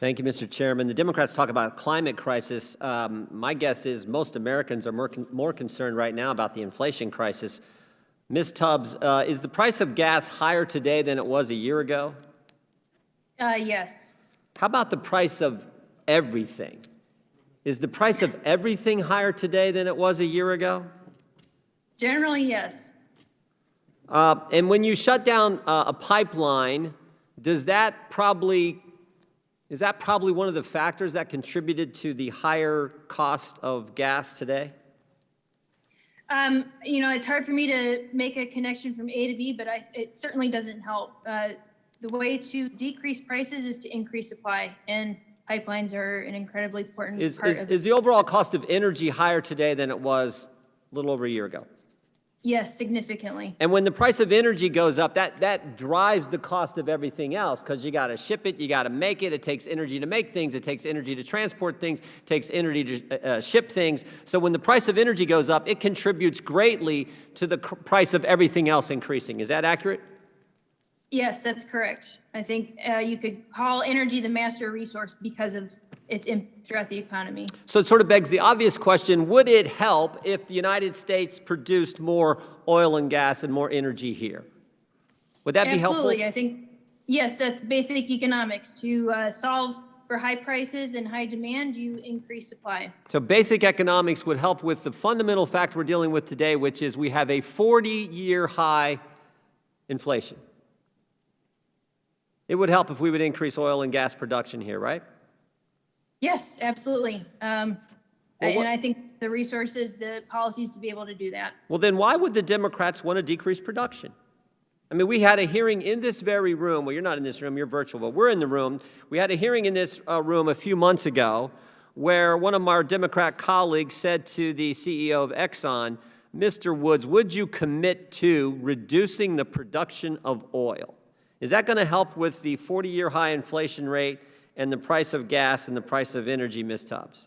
Thank you, Mr. Chairman. The Democrats talk about climate crisis. My guess is most Americans are more concerned right now about the inflation crisis. Ms. Tubbs, is the price of gas higher today than it was a year ago? Yes. How about the price of everything? Is the price of everything higher today than it was a year ago? Generally, yes. And when you shut down a pipeline, is that probably one of the factors that contributed to the higher cost of gas today? It's hard for me to make a connection from A to B, but it certainly doesn't help. The way to decrease prices is to increase supply, and pipelines are an incredibly important part of it. Is the overall cost of energy higher today than it was a little over a year ago? Yes, significantly. And when the price of energy goes up, that drives the cost of everything else, because you got to ship it, you got to make it. It takes energy to make things. It takes energy to transport things. It takes energy to ship things. So when the price of energy goes up, it contributes greatly to the price of everything else increasing. Is that accurate? Yes, that's correct. I think you could call energy the master resource because of its impact throughout the economy. So it sort of begs the obvious question, would it help if the United States produced more oil and gas and more energy here? Would that be helpful? Absolutely. I think, yes, that's basic economics. To solve for high prices and high demand, you increase supply. So basic economics would help with the fundamental fact we're dealing with today, which is we have a 40-year high inflation. It would help if we would increase oil and gas production here, right? Yes, absolutely. And I think the resources, the policies to be able to do that. Well, then why would the Democrats want to decrease production? I mean, we had a hearing in this very room. Well, you're not in this room, you're virtual, but we're in the room. We had a hearing in this room a few months ago where one of our Democrat colleagues said to the CEO of Exxon, Mr. Woods, would you commit to reducing the production of oil? Is that going to help with the 40-year high inflation rate and the price of gas and the price of energy, Ms. Tubbs?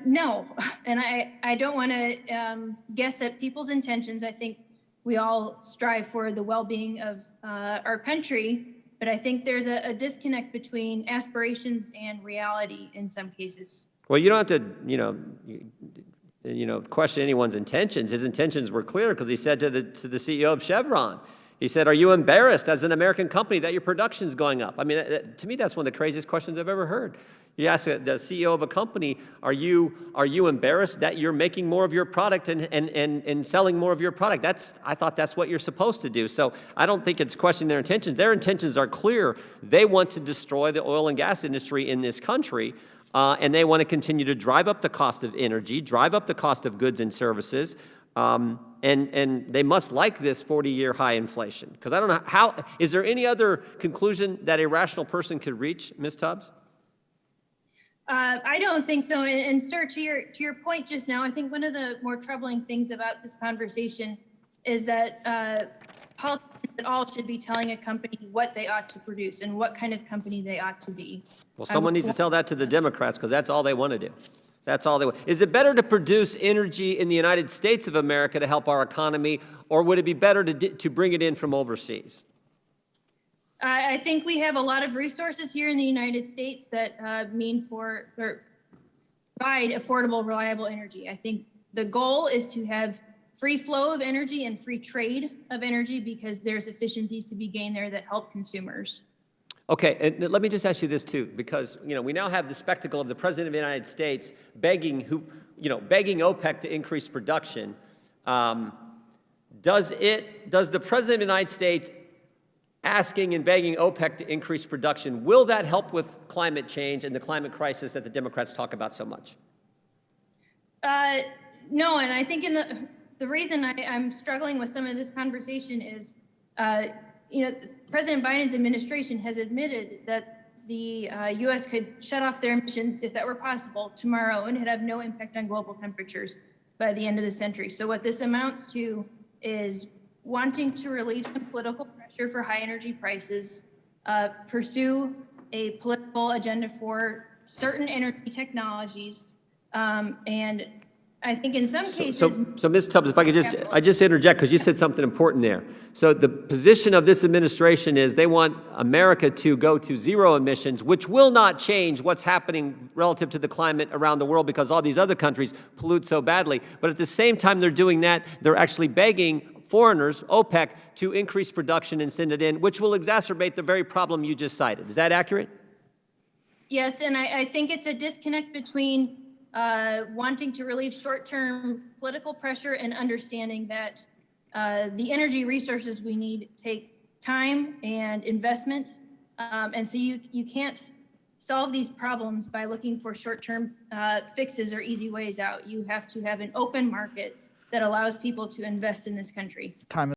No, and I don't want to guess at people's intentions. I think we all strive for the well-being of our country, but I think there's a disconnect between aspirations and reality in some cases. Well, you don't have to, question anyone's intentions. His intentions were clear because he said to the CEO of Chevron, he said, are you embarrassed as an American company that your production's going up? I mean, to me, that's one of the craziest questions I've ever heard. You ask the CEO of a company, are you embarrassed that you're making more of your product and selling more of your product? I thought that's what you're supposed to do. So I don't think it's questioning their intentions. Their intentions are clear. They want to destroy the oil and gas industry in this country, and they want to continue to drive up the cost of energy, drive up the cost of goods and services, and they must like this 40-year high inflation. Because I don't know is there any other conclusion that a rational person could reach, Ms. Tubbs? I don't think so. And sir, to your point just now, I think one of the more troubling things about this conversation is that politicians at all should be telling a company what they ought to produce and what kind of company they ought to be. Well, someone needs to tell that to the Democrats, because that's all they want to do. That's all they want. Is it better to produce energy in the United States of America to help our economy, or would it be better to bring it in from overseas? I think we have a lot of resources here in the United States that provide affordable, reliable energy. I think the goal is to have free flow of energy and free trade of energy, because there's efficiencies to be gained there that help consumers. Okay, and let me just ask you this too, because we now have the spectacle of the President of the United States begging OPEC to increase production. Does the President of the United States asking and begging OPEC to increase production, will that help with climate change and the climate crisis that the Democrats talk about so much? No, and I think the reason I'm struggling with some of this conversation is, President Biden's administration has admitted that the U.S. could shut off their emissions, if that were possible, tomorrow, and it'd have no impact on global temperatures by the end of the century. So what this amounts to is wanting to release the political pressure for high energy prices, pursue a political agenda for certain energy technologies, and I think in some cases. So Ms. Tubbs, if I could I just interject, because you said something important there. So the position of this administration is they want America to go to zero emissions, which will not change what's happening relative to the climate around the world because all these other countries pollute so badly. But at the same time they're doing that, they're actually begging foreigners, OPEC, to increase production and send it in, which will exacerbate the very problem you just cited. Is that accurate? Yes, and I think it's a disconnect between wanting to relieve short-term political pressure and understanding that the energy resources we need take time and investment. And so you can't solve these problems by looking for short-term fixes or easy ways out. You have to have an open market that allows people to invest in this country. Time